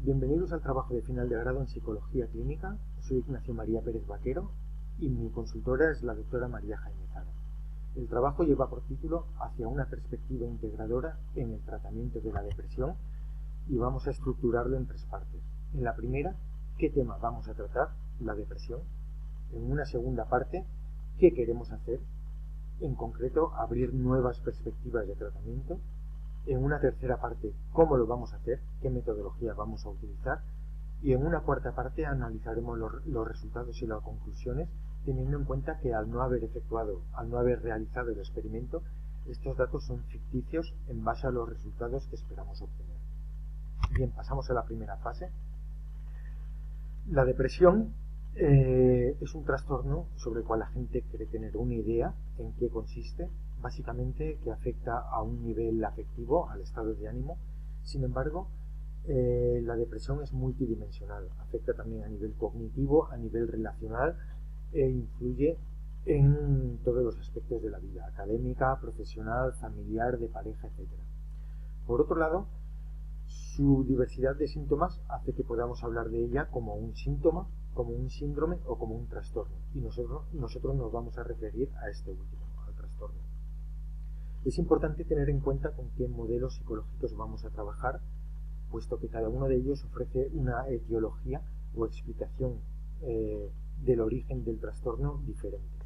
Bienvenidos al trabajo de final de grado en Psicología Clínica. Soy Ignacio María Pérez Vaquero y mi consultora es la doctora María Jaime Zara. El trabajo lleva por título Hacia una perspectiva integradora en el tratamiento de la depresión y vamos a estructurarlo en tres partes. En la primera, ¿qué tema vamos a tratar? La depresión. En una segunda parte, ¿qué queremos hacer? En concreto, abrir nuevas perspectivas de tratamiento. En una tercera parte, ¿cómo lo vamos a hacer? ¿Qué metodología vamos a utilizar? Y en una cuarta parte analizaremos los resultados y las conclusiones, teniendo en cuenta que al no haber realizado el experimento, estos datos son ficticios en base a los resultados que esperamos obtener. Bien, pasamos a la primera fase. La depresión es un trastorno sobre el cual la gente quiere tener una idea en qué consiste. Básicamente que afecta a un nivel afectivo, al estado de ánimo. Sin embargo, la depresión es multidimensional, afecta también a nivel cognitivo, a nivel relacional e influye en todos los aspectos de la vida, académica, profesional, familiar, de pareja, etc. Por otro lado, su diversidad de síntomas hace que podamos hablar de ella como un síntoma, como un síndrome o como un trastorno, y nosotros nos vamos a referir a este último, al trastorno. Es importante tener en cuenta con qué modelos psicológicos vamos a trabajar, puesto que cada uno de ellos ofrece una etiología o explicación del origen del trastorno diferente.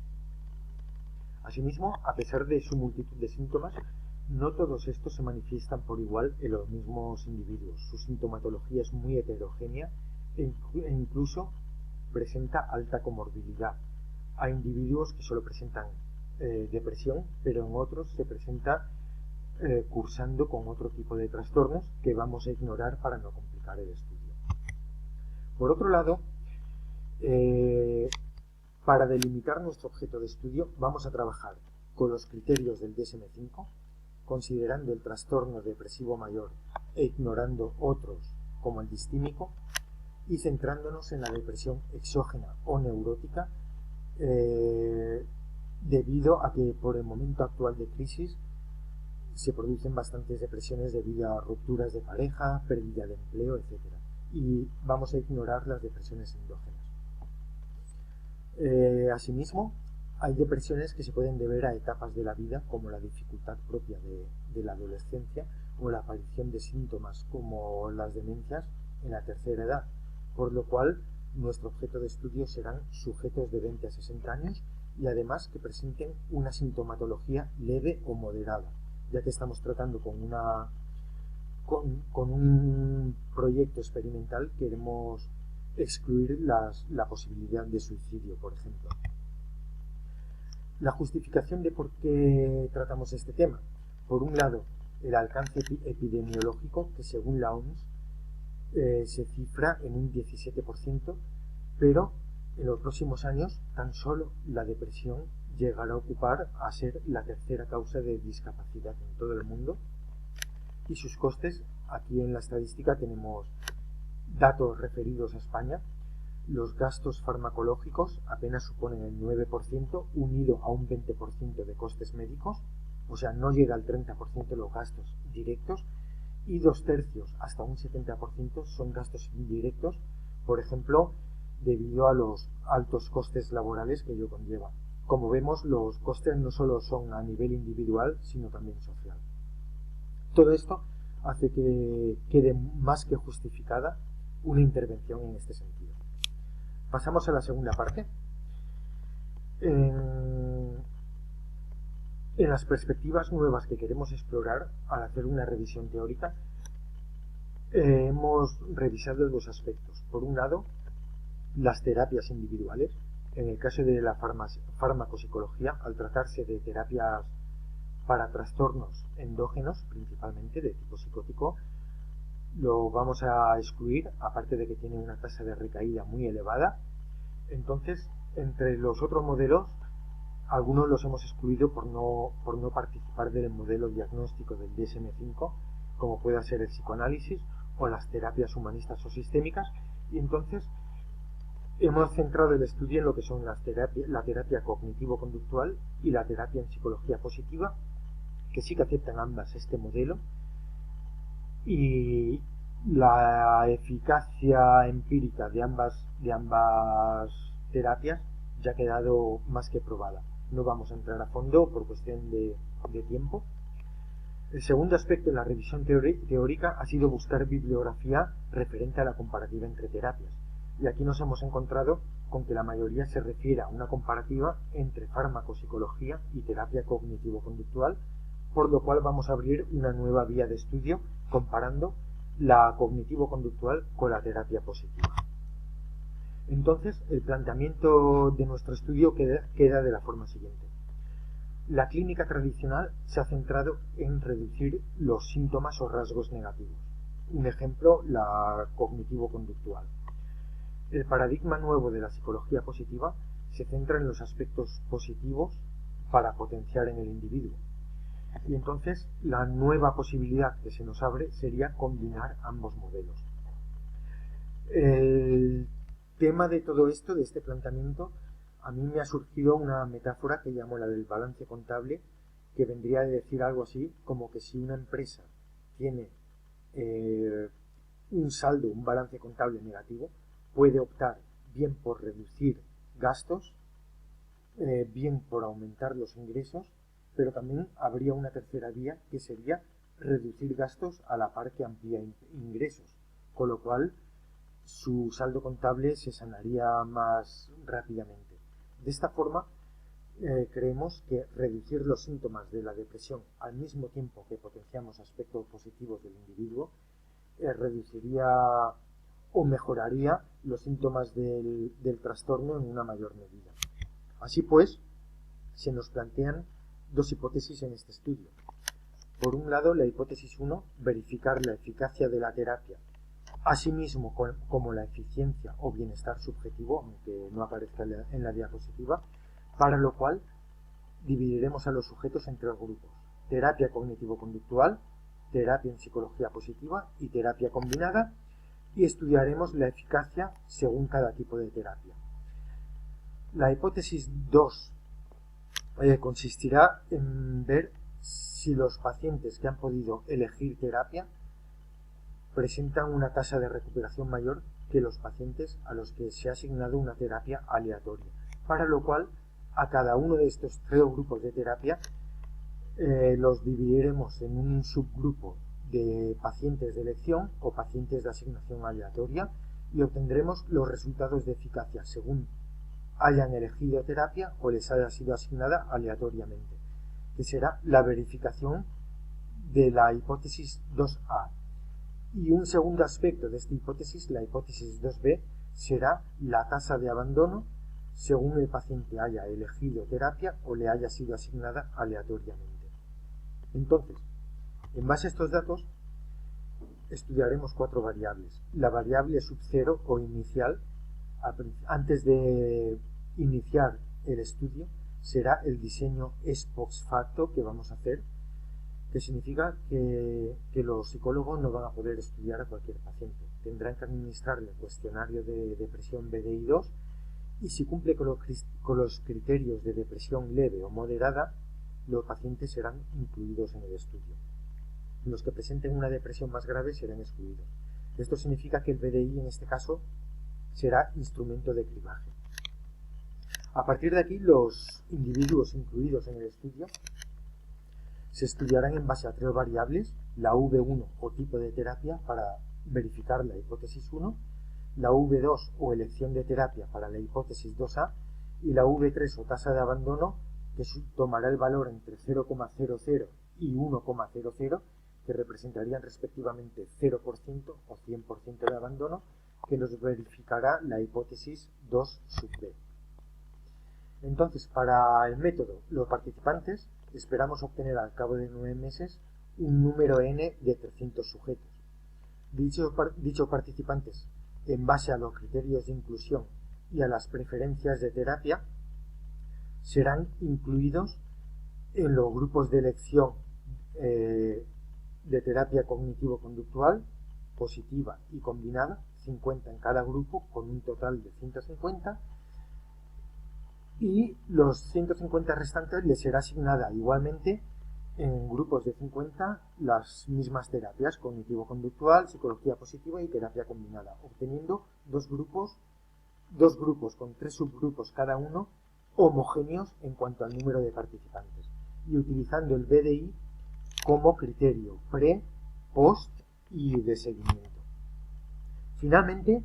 Asimismo, a pesar de su multitud de síntomas, no todos estos se manifiestan por igual en los mismos individuos. Su sintomatología es muy heterogénea e incluso presenta alta comorbilidad. Hay individuos que solo presentan depresión, pero en otros se presenta cursando con otro tipo de trastornos que vamos a ignorar para no complicar el estudio. Por otro lado, para delimitar nuestro objeto de estudio vamos a trabajar con los criterios del DSM-5, considerando el trastorno depresivo mayor e ignorando otros como el distímico, y centrándonos en la depresión exógena o neurótica, debido a que por el momento actual de crisis se producen bastantes depresiones debido a rupturas de pareja, pérdida de empleo, etc. Y vamos a ignorar las depresiones endógenas. Asimismo, hay depresiones que se pueden deber a etapas de la vida, como la dificultad propia de la adolescencia o la aparición de síntomas como las demencias en la tercera edad, por lo cual nuestro objeto de estudio serán sujetos de 20 a 60 años y además que presenten una sintomatología leve o moderada, ya que estamos tratando con un proyecto experimental. Queremos excluir la posibilidad de suicidio, por ejemplo. La justificación de por qué tratamos este tema. Por un lado, el alcance epidemiológico, que según la OMS se cifra en un 17%, pero en los próximos años tan solo la depresión llegará a ocupar a ser la tercera causa de discapacidad en todo el mundo. Y sus costes, aquí en la estadística tenemos datos referidos a España. Los gastos farmacológicos apenas suponen el 9%, unido a un 20% de costes médicos, o sea, no llega al 30% de los gastos directos, y 2/3 hasta un 70% son gastos indirectos, por ejemplo, debido a los altos costes laborales que ello conlleva. Como vemos, los costes no solo son a nivel individual, sino también social. Todo esto hace que quede más que justificada una intervención en este sentido. Pasamos a la segunda parte. En las perspectivas nuevas que queremos explorar, al hacer una revisión teórica, hemos revisado dos aspectos. Por un lado, las terapias individuales. En el caso de la farmacopsicología, al tratarse de terapias para trastornos endógenos, principalmente de tipo psicótico, lo vamos a excluir, aparte de que tiene una tasa de recaída muy elevada. Entonces, entre los otros modelos, algunos los hemos excluido por no participar del modelo diagnóstico del DSM-5, como puede ser el psicoanálisis o las terapias humanistas o sistémicas, y entonces hemos centrado el estudio en lo que son la terapia cognitivo-conductual y la terapia en psicología positiva, que sí que aceptan ambas este modelo, y La eficacia empírica de ambas terapias ya ha quedado más que probada. No vamos a entrar a fondo por cuestión de tiempo. El segundo aspecto en la revisión teórica ha sido buscar bibliografía referente a la comparativa entre terapias. Y aquí nos hemos encontrado con que la mayoría se refiere a una comparativa entre farmacopsicología y terapia cognitivo-conductual, por lo cual vamos a abrir una nueva vía de estudio comparando la cognitivo-conductual con la terapia positiva. Entonces, el planteamiento de nuestro estudio queda de la forma siguiente. La clínica tradicional se ha centrado en reducir los síntomas o rasgos negativos. Un ejemplo, la cognitivo-conductual. El paradigma nuevo de la psicología positiva se centra en los aspectos positivos para potenciar en el individuo. Y entonces la nueva posibilidad que se nos abre sería combinar ambos modelos. El tema de todo esto, de este planteamiento, a mí me ha surgido una metáfora que llamo la del balance contable, que vendría a decir algo así como que si una empresa tiene un saldo, un balance contable negativo, puede optar bien por reducir gastos, bien por aumentar los ingresos, pero también habría una tercera vía que sería reducir gastos a la par que amplía ingresos, con lo cual su saldo contable se sanaría más rápidamente. De esta forma, creemos que reducir los síntomas de la depresión al mismo tiempo que potenciamos aspectos positivos del individuo reduciría o mejoraría los síntomas del trastorno en una mayor medida. Así pues, se nos plantean dos hipótesis en este estudio. Por un lado, la hipótesis 1, verificar la eficacia de la terapia, asimismo como la eficiencia o bienestar subjetivo, aunque no aparezca en la diapositiva, para lo cual dividiremos a los sujetos en tres grupos: terapia cognitivo-conductual, terapia en psicología positiva y terapia combinada, y estudiaremos la eficacia según cada tipo de terapia. La hipótesis 2 consistirá en ver si los pacientes que han podido elegir terapia presentan una tasa de recuperación mayor que los pacientes a los que se ha asignado una terapia aleatoria, para lo cual a cada uno de estos tres grupos de terapia los dividiremos en un subgrupo de pacientes de elección o pacientes de asignación aleatoria y obtendremos los resultados de eficacia según hayan elegido terapia o les haya sido asignada aleatoriamente, que será la verificación de la hipótesis 2A. Y un segundo aspecto de esta hipótesis, la hipótesis 2B, será la tasa de abandono según el paciente haya elegido terapia o le haya sido asignada aleatoriamente. Entonces, en base a estos datos, estudiaremos cuatro variables. La variable sub 0 o inicial, antes de iniciar el estudio, será el diseño ex post facto que vamos a hacer, que significa que los psicólogos no van a poder estudiar a cualquier paciente. Tendrán que administrarle el cuestionario de depresión BDI-2 y si cumple con los criterios de depresión leve o moderada, los pacientes serán incluidos en el estudio. Los que presenten una depresión más grave serán excluidos. Esto significa que el BDI en este caso será instrumento de cribaje. A partir de aquí, los individuos incluidos en el estudio se estudiarán en base a tres variables: la V1 o tipo de terapia para verificar la hipótesis 1, la V2 o elección de terapia para la hipótesis 2A y la V3 o tasa de abandono, que tomará el valor entre 0,00 y 1,00, que representarían respectivamente 0% o 100% de abandono, que nos verificará la hipótesis 2 sub B. Entonces, para el método, los participantes esperamos obtener al cabo de 9 meses un número n de 300 sujetos. Dichos participantes, en base a los criterios de inclusión y a las preferencias de terapia, serán incluidos en los grupos de elección de terapia cognitivo-conductual, positiva y combinada, 50 en cada grupo, con un total de 150, y los 150 restantes les será asignada igualmente en grupos de 50 las mismas terapias, cognitivo-conductual, psicología positiva y terapia combinada, obteniendo dos grupos con 3 subgrupos cada uno, homogéneos en cuanto al número de participantes, y utilizando el BDI como criterio pre, post y de seguimiento. Finalmente,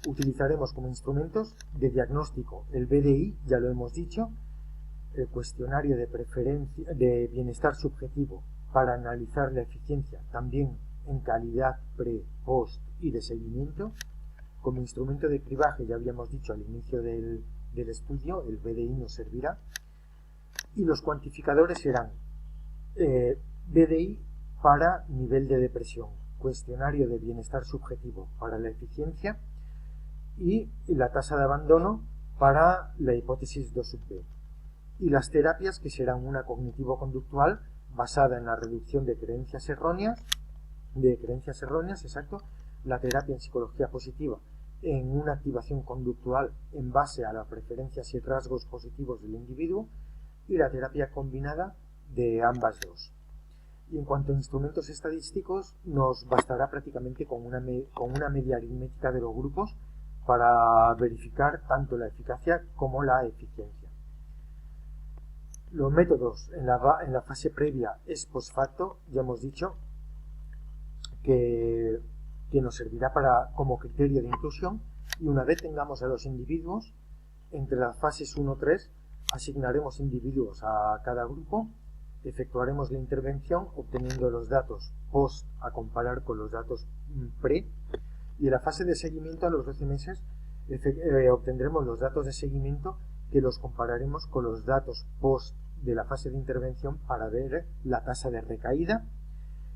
utilizaremos como instrumentos de diagnóstico el BDI, ya lo hemos dicho, el cuestionario de bienestar subjetivo para analizar la eficiencia también en calidad pre, post y de seguimiento. Como instrumento de cribaje, ya habíamos dicho al inicio del estudio, el BDI nos servirá. Y los cuantificadores serán BDI para nivel de depresión, cuestionario de bienestar subjetivo para la eficiencia y la tasa de abandono para la hipótesis 2B. Y las terapias, que serán una cognitivo-conductual basada en la reducción de creencias erróneas, la terapia en psicología positiva en una activación conductual en base a las preferencias y rasgos positivos del individuo, y la terapia combinada de ambas dos. Y en cuanto a instrumentos estadísticos, nos bastará prácticamente con una media aritmética de los grupos para verificar tanto la eficacia como la eficiencia. Los métodos en la fase previa es post facto, ya hemos dicho que nos servirá como criterio de inclusión, y una vez tengamos a los individuos, entre las fases 1-3 asignaremos individuos a cada grupo, efectuaremos la intervención obteniendo los datos post a comparar con los datos pre, y en la fase de seguimiento a los 12 meses obtendremos los datos de seguimiento que los compararemos con los datos post de la fase de intervención para ver la tasa de recaída.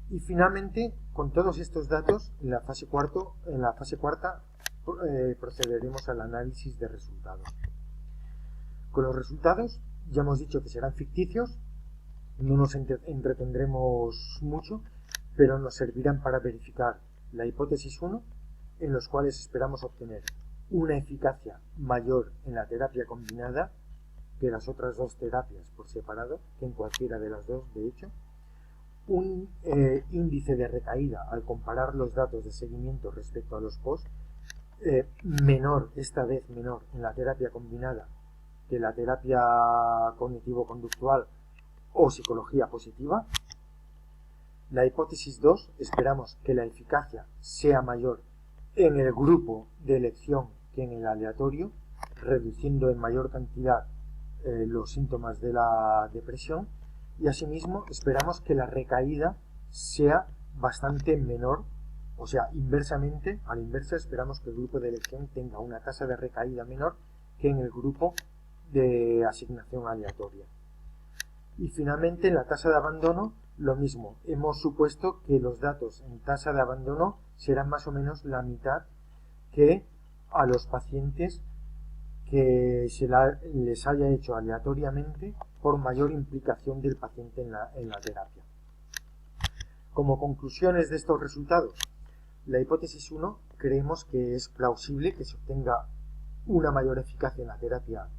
Y finalmente, con todos estos datos, en la fase cuarta procederemos al análisis de resultados. Con los resultados ya hemos dicho que serán ficticios, no nos entretendremos mucho, pero nos servirán para verificar la hipótesis 1, en los cuales esperamos obtener una eficacia mayor en la terapia combinada que las otras dos terapias por separado, que en cualquiera de las dos, de hecho, un índice de recaída al comparar los datos de seguimiento respecto a los post, esta vez menor en la terapia combinada que la terapia cognitivo-conductual o psicología positiva. La hipótesis 2, esperamos que la eficacia sea mayor en el grupo de elección que en el aleatorio, reduciendo en mayor cantidad los síntomas de la depresión, y asimismo esperamos que la recaída sea bastante menor, o sea, inversamente, a la inversa, esperamos que el grupo de elección tenga una tasa de recaída menor que en el grupo de asignación aleatoria. Y finalmente, en la tasa de abandono, lo mismo. Hemos supuesto que los datos en tasa de abandono serán más o menos la mitad que a los pacientes que les haya hecho aleatoriamente por mayor implicación del paciente en la terapia. Como conclusiones de estos resultados, la hipótesis 1 creemos que es plausible que se obtenga una mayor eficacia en la terapia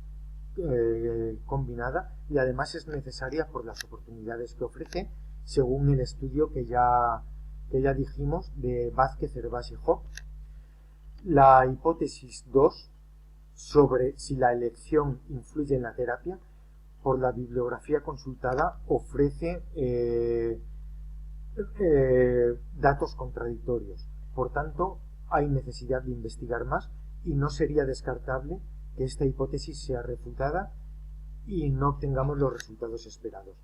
combinada, y además es necesaria por las oportunidades que ofrece, según el estudio que ya dijimos de Vázquez, Hervás y Hopp. La hipótesis 2, sobre si la elección influye en la terapia, por la bibliografía consultada ofrece datos contradictorios. Por tanto, hay necesidad de investigar más, y no sería descartable que esta hipótesis sea refutada y no obtengamos los resultados esperados.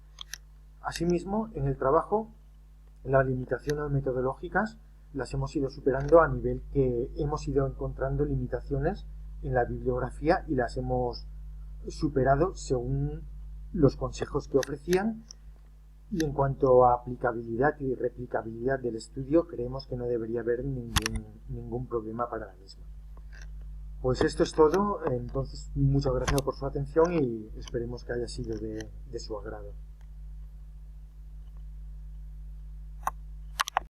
Asimismo, en el trabajo, las limitaciones metodológicas las hemos ido superando a nivel que hemos ido encontrando limitaciones en la bibliografía y las hemos superado según los consejos que ofrecían, y en cuanto a aplicabilidad y replicabilidad del estudio, creemos que no debería haber ningún problema para la misma. Pues esto es todo. Entonces, muchas gracias por su atención y esperemos que haya sido de su agrado.